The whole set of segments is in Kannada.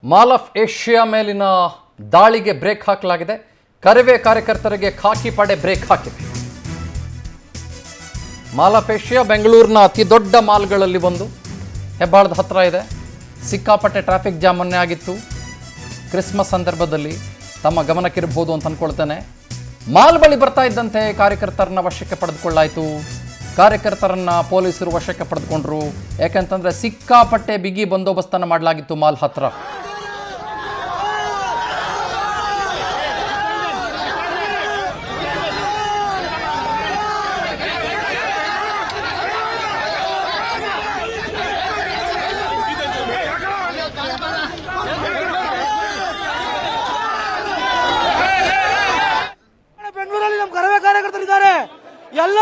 ಮಾಲ್ ಆಫ್ ಏಷ್ಯಾ ಮೇಲಿನ ದಾಳಿಗೆ ಬ್ರೇಕ್ ಹಾಕಲಾಗಿದೆ. ಕರವೇ ಕಾರ್ಯಕರ್ತರಿಗೆ ಖಾಕಿ ಪಡೆ ಬ್ರೇಕ್ ಹಾಕಿದೆ. ಮಾಲ್ ಆಫ್ ಏಷ್ಯಾ ಬೆಂಗಳೂರಿನ ಅತಿ ದೊಡ್ಡ ಮಾಲ್ಗಳಲ್ಲಿ ಒಂದು, ಹೆಬ್ಬಾಳದ ಹತ್ರ ಇದೆ. ಸಿಕ್ಕಾಪಟ್ಟೆ ಟ್ರಾಫಿಕ್ ಜಾಮ್ ಮೊನ್ನೆ ಆಗಿತ್ತು. ಕ್ರಿಸ್ಮಸ್ ಸಂದರ್ಭದಲ್ಲಿ ತಮ್ಮ ಗಮನಕ್ಕಿರಬಹುದು ಅಂತ ಅಂದ್ಕೊಳ್ತೇನೆ. ಮಾಲ್ ಬಳಿ ಬರ್ತಾ ಇದ್ದಂತೆ ಕಾರ್ಯಕರ್ತರನ್ನ ವಶಕ್ಕೆ ಪಡೆದುಕೊಳ್ಳಾಯಿತು. ಕಾರ್ಯಕರ್ತರನ್ನ ಪೊಲೀಸರು ವಶಕ್ಕೆ ಪಡೆದುಕೊಂಡ್ರು. ಯಾಕಂತಂದ್ರೆ ಸಿಕ್ಕಾಪಟ್ಟೆ ಬಿಗಿ ಬಂದೋಬಸ್ತನ್ನು ಮಾಡಲಾಗಿತ್ತು ಮಾಲ್ ಹತ್ರ. ಬೆಂಗಳೂರಲ್ಲಿ ನಮ್ಮ ಕರವೇ ಕಾರ್ಯಕರ್ತರಿದ್ದಾರೆ. ಎಲ್ಲ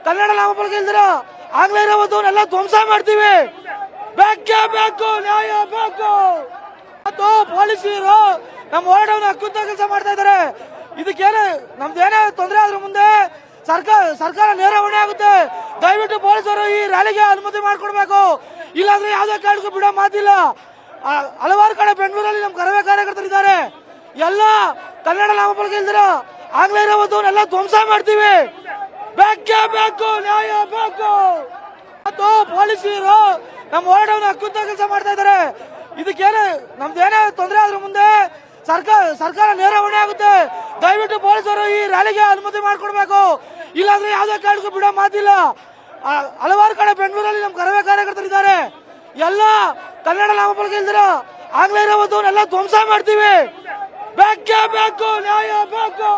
ಕನ್ನಡ ನಾಮಫಲಕ ಇಲ್ದಿರ ಆಗ್ಲೇ ಇರೋದನ್ನೆಲ್ಲ ಧ್ವಂಸ ಮಾಡ್ತೀವಿ. ಬೇಕೇ ಬೇಕು, ನ್ಯಾಯ ಬೇಕು. ಮತ್ತು ಪೊಲೀಸರು ನಮ್ಮ ಹೋರಾಟವನ್ನು ಹಕ್ಕುತ್ತ ಕೆಲಸ ಮಾಡ್ತಾ ಇದ್ದಾರೆ. ಇದಕ್ಕೇನೆ ನಮ್ದೇನೇ ತೊಂದರೆ ಆದ್ರೂ ಮುಂದೆ ಸರ್ಕಾರ ನೇರ ಹೊಣೆ ಆಗುತ್ತೆ. ದಯವಿಟ್ಟು ಪೊಲೀಸರು ಈ ರ್ಯಾಲಿಗೆ ಅನುಮತಿ ಮಾಡಿಕೊಡ್ಬೇಕು. ಇಲ್ಲಾಂದ್ರೆ ಯಾವುದೇ ಕಾರಣಕ್ಕೂ ಬಿಡೋ ಮಾತಿಲ್ಲ. ಹಲವಾರು ಕಡೆ ಬೆಂಗಳೂರಲ್ಲಿ ನಮ್ಮ ಕರವೇ ಕಾರ್ಯಕರ್ತರಿದ್ದಾರೆ. ಎಲ್ಲ ಕನ್ನಡ ನಾಮಫಲಕ ಇಲ್ದಿರ ಆಗ್ಲೇ ಇರೋದನ್ನೆಲ್ಲ ಧ್ವಂಸ ಮಾಡ್ತೀವಿ. ಬೇಕೇ ಬೇಕು, ನ್ಯಾಯ ಬೇಕು. ಮತ್ತು ಪೊಲೀಸರು ನಮ್ಮ ಹೋರಾಟವನ್ನು ಹಕ್ಕುತ್ತ ಕೆಲಸ ಮಾಡ್ತಾ ಇದ್ದಾರೆ. ಇದಕ್ಕೇನೆ ನಮ್ದೇನೇ ತೊಂದರೆ ಆದ್ರೂ ಮುಂದೆ ಸರ್ಕಾರ ನೇರ ಹೊಣೆ ಆಗುತ್ತೆ. ದಯವಿಟ್ಟು ಪೊಲೀಸರು ಈ ರ್ಯಾಲಿಗೆ ಅನುಮತಿ ಮಾಡಿಕೊಡ್ಬೇಕು. ಇಲ್ಲಾಂದ್ರೆ ಯಾವುದೇ ಕಾರಣಕ್ಕೂ ಬಿಡೋ ಮಾತಿಲ್ಲ. ಹಲವಾರು ಕಡೆ ಬೆಂಗಳೂರಲ್ಲಿ ನಮ್ಮ ಕರವೇ ಕಾರ್ಯಕರ್ತರಿದ್ದಾರೆ. ಎಲ್ಲ ಕನ್ನಡ ನಾಮಫಲಕ ಇಲ್ದಿರ ಆಗ್ಲೇ ಇರೋದನ್ನೆಲ್ಲ ಧ್ವಂಸ ಮಾಡ್ತೀವಿ. ಬೇಕೇ ಬೇಕು, ನ್ಯಾಯ ಬೇಕು.